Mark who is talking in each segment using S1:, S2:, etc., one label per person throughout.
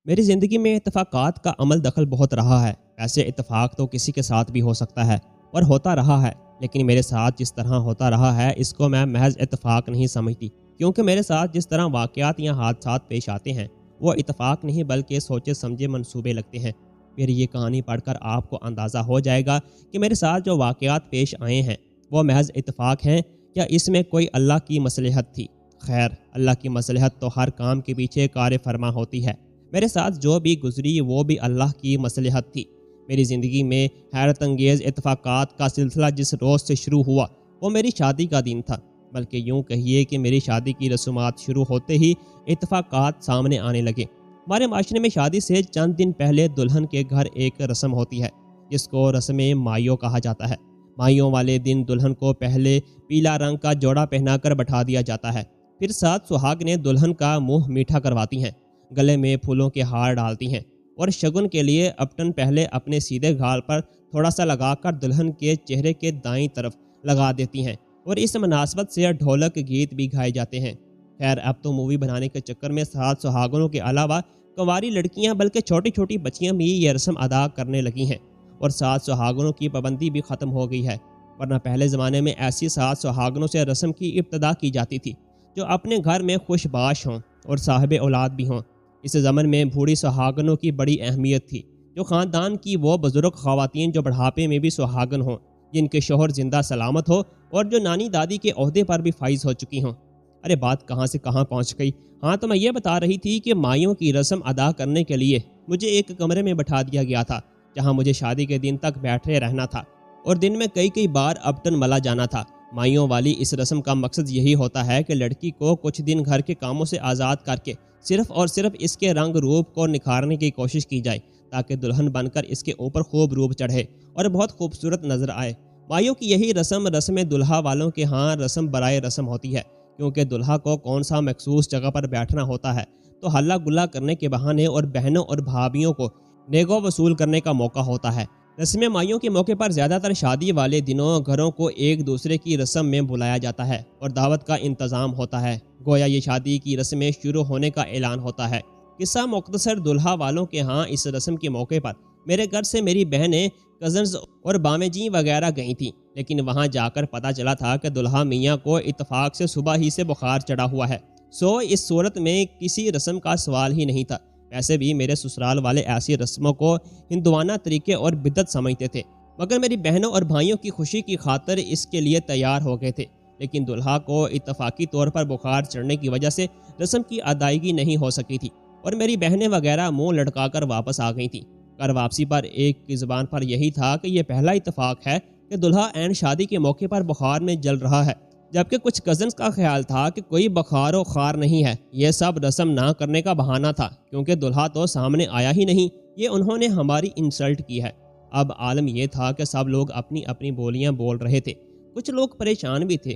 S1: میری زندگی میں اتفاقات کا عمل دخل بہت رہا ہے۔ ایسے اتفاق تو کسی کے ساتھ بھی ہو سکتا ہے اور ہوتا رہا ہے، لیکن میرے ساتھ جس طرح ہوتا رہا ہے اس کو میں محض اتفاق نہیں سمجھتی، کیونکہ میرے ساتھ جس طرح واقعات یا حادثات پیش آتے ہیں وہ اتفاق نہیں بلکہ سوچے سمجھے منصوبے لگتے ہیں۔ پھر یہ کہانی پڑھ کر آپ کو اندازہ ہو جائے گا کہ میرے ساتھ جو واقعات پیش آئے ہیں وہ محض اتفاق ہیں یا اس میں کوئی اللہ کی مصلحت تھی۔ خیر، اللہ کی مصلحت تو ہر کام کے پیچھے کار فرما ہوتی ہے۔ میرے ساتھ جو بھی گزری وہ بھی اللہ کی مصلحت تھی۔ میری زندگی میں حیرت انگیز اتفاقات کا سلسلہ جس روز سے شروع ہوا وہ میری شادی کا دن تھا، بلکہ یوں کہیے کہ میری شادی کی رسومات شروع ہوتے ہی اتفاقات سامنے آنے لگے۔ ہمارے معاشرے میں شادی سے چند دن پہلے دلہن کے گھر ایک رسم ہوتی ہے جس کو رسم مائیو کہا جاتا ہے۔ مائیوں والے دن دلہن کو پہلے پیلا رنگ کا جوڑا پہنا کر بٹھا دیا جاتا ہے، پھر سات سہاگ نے دلہن کا منہ میٹھا کرواتی ہیں، گلے میں پھولوں کے ہار ڈالتی ہیں اور شگن کے لیے اپٹن پہلے اپنے سیدھے گھال پر تھوڑا سا لگا کر دلہن کے چہرے کے دائیں طرف لگا دیتی ہیں، اور اس مناسبت سے ڈھولک گیت بھی گائے جاتے ہیں۔ خیر، اب تو مووی بنانے کے چکر میں سات سہاگنوں کے علاوہ کنواری لڑکیاں بلکہ چھوٹی چھوٹی بچیاں بھی یہ رسم ادا کرنے لگی ہیں، اور سات سہاگنوں کی پابندی بھی ختم ہو گئی ہے، ورنہ پہلے زمانے میں ایسی سات سہاگنوں سے رسم کی ابتدا کی جاتی تھی جو اپنے گھر میں خوش باش ہوں اور صاحب اولاد بھی ہوں۔ اس زمن میں بوڑھی سہاگنوں کی بڑی اہمیت تھی، جو خاندان کی وہ بزرگ خواتین جو بڑھاپے میں بھی سہاگن ہوں، جن کے شوہر زندہ سلامت ہو اور جو نانی دادی کے عہدے پر بھی فائز ہو چکی ہوں۔ ارے بات کہاں سے کہاں پہنچ گئی؟ ہاں، تو میں یہ بتا رہی تھی کہ مائیوں کی رسم ادا کرنے کے لیے مجھے ایک کمرے میں بٹھا دیا گیا تھا جہاں مجھے شادی کے دن تک بیٹھے رہنا تھا اور دن میں کئی بار اپٹن ملا جانا تھا۔ مائیوں والی اس رسم کا مقصد یہی ہوتا ہے کہ لڑکی کو کچھ دن گھر کے کاموں سے آزاد کر کے صرف اور صرف اس کے رنگ روپ کو نکھارنے کی کوشش کی جائے تاکہ دلہن بن کر اس کے اوپر خوب روپ چڑھے اور بہت خوبصورت نظر آئے۔ مائیوں کی یہی رسم دلہا والوں کے ہاں رسم برائے رسم ہوتی ہے، کیونکہ دلہا کو کون سا مخصوص جگہ پر بیٹھنا ہوتا ہے تو ہلا گلا کرنے کے بہانے اور بہنوں اور بھابھیوں کو نیگو وصول کرنے کا موقع ہوتا ہے۔ رسم مائیوں کے موقع پر زیادہ تر شادی والے دنوں گھروں کو ایک دوسرے کی رسم میں بلایا جاتا ہے اور دعوت کا انتظام ہوتا ہے، گویا یہ شادی کی رسمیں شروع ہونے کا اعلان ہوتا ہے۔ قصہ مختصر، دلہا والوں کے ہاں اس رسم کے موقع پر میرے گھر سے میری بہنیں، کزنز اور بامجی وغیرہ گئی تھیں، لیکن وہاں جا کر پتہ چلا تھا کہ دلہا میاں کو اتفاق سے صبح ہی سے بخار چڑھا ہوا ہے۔ اس صورت میں کسی رسم کا سوال ہی نہیں تھا۔ ویسے بھی میرے سسرال والے ایسی رسموں کو ہندوانہ طریقے اور بدعت سمجھتے تھے، مگر میری بہنوں اور بھائیوں کی خوشی کی خاطر اس کے لیے تیار ہو گئے تھے، لیکن دلہا کو اتفاقی طور پر بخار چڑھنے کی وجہ سے رسم کی ادائیگی نہیں ہو سکی تھی اور میری بہنیں وغیرہ منہ لٹکا کر واپس آ گئی تھیں۔ گھر واپسی پر ایک کی زبان پر یہی تھا کہ یہ پہلا اتفاق ہے کہ دلہا عین شادی کے موقع پر بخار میں جل رہا ہے، جبکہ کچھ کزنز کا خیال تھا کہ کوئی بخار و خار نہیں ہے، یہ سب رسم نہ کرنے کا بہانہ تھا کیونکہ دلہا تو سامنے آیا ہی نہیں، یہ انہوں نے ہماری انسلٹ کی ہے۔ اب عالم یہ تھا کہ سب لوگ اپنی اپنی بولیاں بول رہے تھے، کچھ لوگ پریشان بھی تھے،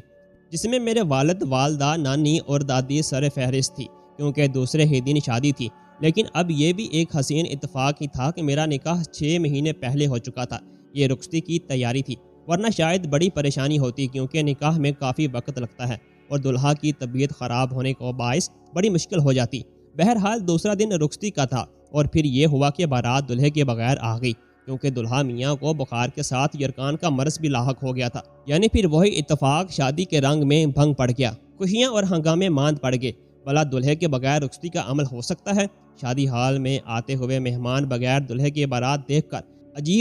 S1: جس میں میرے والد، والدہ، نانی اور دادی سر فہرست تھی، کیونکہ دوسرے ہی دن شادی تھی۔ لیکن اب یہ بھی ایک حسین اتفاق ہی تھا کہ میرا نکاح 6 مہینے پہلے ہو چکا تھا، یہ رخصتی کی تیاری تھی، ورنہ شاید بڑی پریشانی ہوتی کیونکہ نکاح میں کافی وقت لگتا ہے اور دلہا کی طبیعت خراب ہونے کو باعث بڑی مشکل ہو جاتی۔ بہرحال دوسرا دن رخصتی کا تھا اور پھر یہ ہوا کہ بارات دلہے کے بغیر آ گئی، کیونکہ دلہا میاں کو بخار کے ساتھ یرکان کا مرض بھی لاحق ہو گیا تھا، یعنی پھر وہی اتفاق شادی کے رنگ میں بھنگ پڑ گیا، خوشیاں اور ہنگامے ماند پڑ گئے۔ بھلا دلہے کے بغیر رخصتی کا عمل ہو سکتا ہے؟ شادی ہال میں آتے ہوئے مہمان بغیر دلہے کی بارات دیکھ کر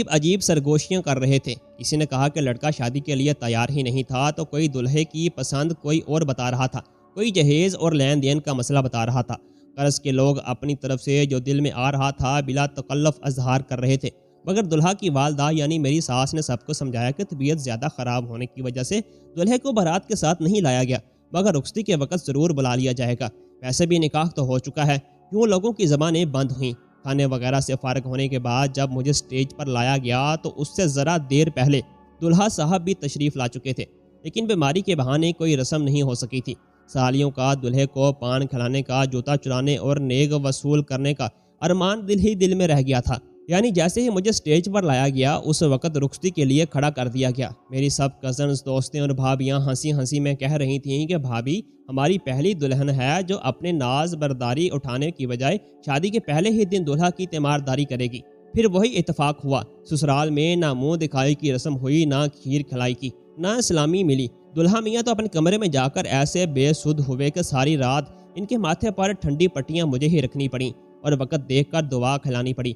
S1: عجیب سرگوشیاں کر رہے تھے۔ کسی نے کہا کہ لڑکا شادی کے لیے تیار ہی نہیں تھا، تو کوئی دلہے کی پسند کوئی اور بتا رہا تھا، کوئی جہیز اور لین دین کا مسئلہ بتا رہا تھا۔ غرض کے لوگ اپنی طرف سے جو دل میں آ رہا تھا بلا تکلف اظہار کر رہے تھے، مگر دلہا کی والدہ یعنی میری ساس نے سب کو سمجھایا کہ طبیعت زیادہ خراب ہونے کی وجہ سے دلہے کو بارات کے ساتھ نہیں لایا گیا، مگر رخصتی کے وقت ضرور بلا لیا جائے گا، ویسے بھی نکاح تو ہو چکا ہے۔ کیوں لوگوں کی زبانیں بند ہوئیں۔ کھانے وغیرہ سے فارغ ہونے کے بعد جب مجھے سٹیج پر لایا گیا تو اس سے ذرا دیر پہلے دلہا صاحب بھی تشریف لا چکے تھے، لیکن بیماری کے بہانے کوئی رسم نہیں ہو سکی تھی۔ سالیوں کا دلہے کو پان کھلانے کا، جوتا چرانے اور نیگ وصول کرنے کا ارمان دل ہی دل میں رہ گیا تھا، یعنی جیسے ہی مجھے سٹیج پر لایا گیا اس وقت رخصتی کے لیے کھڑا کر دیا گیا۔ میری سب کزنز، دوستیں اور بھابیاں ہنسی ہنسی میں کہہ رہی تھیں کہ بھابی ہماری پہلی دلہن ہے جو اپنے ناز برداری اٹھانے کی بجائے شادی کے پہلے ہی دن دولہا کی تیمارداری کرے گی۔ پھر وہی اتفاق ہوا، سسرال میں نہ منہ دکھائی کی رسم ہوئی، نہ کھیر کھلائی کی، نہ اسلامی ملی۔ دلہا میاں تو اپنے کمرے میں جا کر ایسے بے سدھ ہوئے کہ ساری رات ان کے ماتھے پر ٹھنڈی پٹیاں مجھے ہی رکھنی پڑیں اور وقت دیکھ کر دعا کھلانی پڑی۔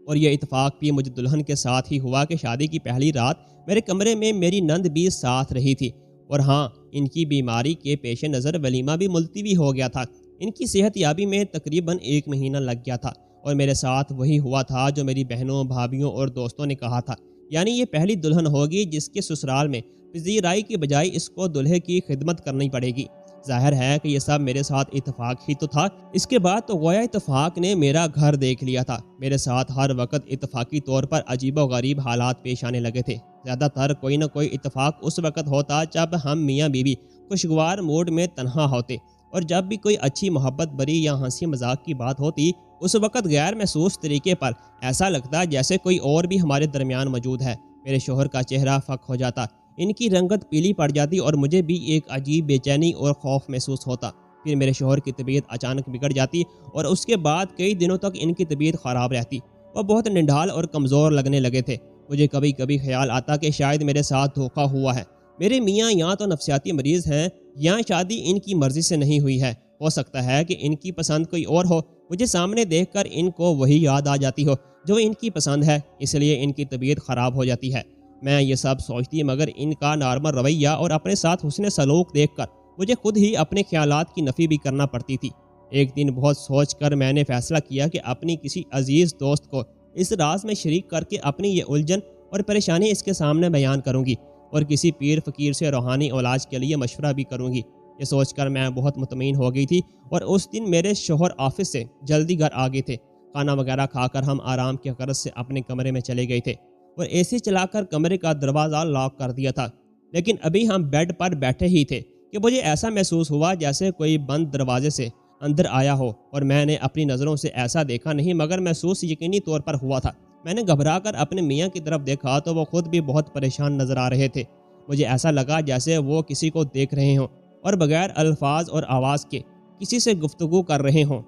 S1: اور یہ اتفاق بھی مجھے دلہن کے ساتھ ہی ہوا کہ شادی کی پہلی رات میرے کمرے میں میری نند بھی ساتھ رہی تھی، اور ہاں، ان کی بیماری کے پیش نظر ولیمہ بھی ملتوی ہو گیا تھا۔ ان کی صحت یابی میں تقریباً 1 مہینہ لگ گیا تھا، اور میرے ساتھ وہی ہوا تھا جو میری بہنوں، بھابھیوں اور دوستوں نے کہا تھا، یعنی یہ پہلی دلہن ہوگی جس کے سسرال میں پذیرائی کی بجائے اس کو دلہے کی خدمت کرنی پڑے گی۔ ظاہر ہے کہ یہ سب میرے ساتھ اتفاق ہی تو تھا۔ اس کے بعد تو گویا اتفاق نے میرا گھر دیکھ لیا تھا۔ میرے ساتھ ہر وقت اتفاقی طور پر عجیب و غریب حالات پیش آنے لگے تھے۔ زیادہ تر کوئی نہ کوئی اتفاق اس وقت ہوتا جب ہم میاں بیوی خوشگوار موڈ میں تنہا ہوتے، اور جب بھی کوئی اچھی محبت بری یا ہنسی مذاق کی بات ہوتی اس وقت غیر محسوس طریقے پر ایسا لگتا جیسے کوئی اور بھی ہمارے درمیان موجود ہے۔ میرے شوہر کا چہرہ فک ہو جاتا، ان کی رنگت پیلی پڑ جاتی اور مجھے بھی ایک عجیب بے چینی اور خوف محسوس ہوتا۔ پھر میرے شوہر کی طبیعت اچانک بگڑ جاتی اور اس کے بعد کئی دنوں تک ان کی طبیعت خراب رہتی۔ وہ بہت نڈھال اور کمزور لگنے لگے تھے۔ مجھے کبھی کبھی خیال آتا کہ شاید میرے ساتھ دھوکہ ہوا ہے۔ میرے میاں یا تو نفسیاتی مریض ہیں یا شادی ان کی مرضی سے نہیں ہوئی ہے۔ ہو سکتا ہے کہ ان کی پسند کوئی اور ہو۔ مجھے سامنے دیکھ کر ان کو وہی یاد آ جاتی ہو جو ان کی پسند ہے، اس لیے ان کی طبیعت خراب ہو جاتی ہے۔ میں یہ سب سوچتی مگر ان کا نارمل رویہ اور اپنے ساتھ حسن سلوک دیکھ کر مجھے خود ہی اپنے خیالات کی نفی بھی کرنا پڑتی تھی۔ ایک دن بہت سوچ کر میں نے فیصلہ کیا کہ اپنی کسی عزیز دوست کو اس راز میں شریک کر کے اپنی یہ الجھن اور پریشانی اس کے سامنے بیان کروں گی، اور کسی پیر فقیر سے روحانی علاج کے لیے مشورہ بھی کروں گی۔ یہ سوچ کر میں بہت مطمئن ہو گئی تھی، اور اس دن میرے شوہر آفس سے جلدی گھر آ گئے تھے۔ کھانا وغیرہ کھا کر ہم آرام کی غرض سے اپنے کمرے میں چلے گئے تھے، اور اے سی چلا کر کمرے کا دروازہ لاک کر دیا تھا۔ لیکن ابھی ہم بیڈ پر بیٹھے ہی تھے کہ مجھے ایسا محسوس ہوا جیسے کوئی بند دروازے سے اندر آیا ہو، اور میں نے اپنی نظروں سے ایسا دیکھا نہیں مگر محسوس یقینی طور پر ہوا تھا۔ میں نے گھبرا کر اپنے میاں کی طرف دیکھا تو وہ خود بھی بہت پریشان نظر آ رہے تھے۔ مجھے ایسا لگا جیسے وہ کسی کو دیکھ رہے ہوں اور بغیر الفاظ اور آواز کے کسی سے گفتگو کر رہے ہوں۔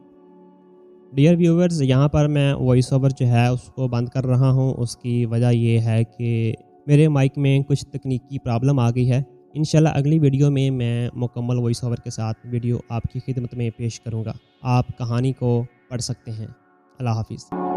S1: ڈیئر ویورز، یہاں پر میں وائس اوور جو ہے اس کو بند کر رہا ہوں۔ اس کی وجہ یہ ہے کہ میرے مائک میں کچھ تکنیکی پرابلم آ گئی ہے۔ انشاءاللہ اگلی ویڈیو میں مکمل وائس اوور کے ساتھ ویڈیو آپ کی خدمت میں پیش کروں گا۔ آپ کہانی کو پڑھ سکتے ہیں۔ اللہ حافظ۔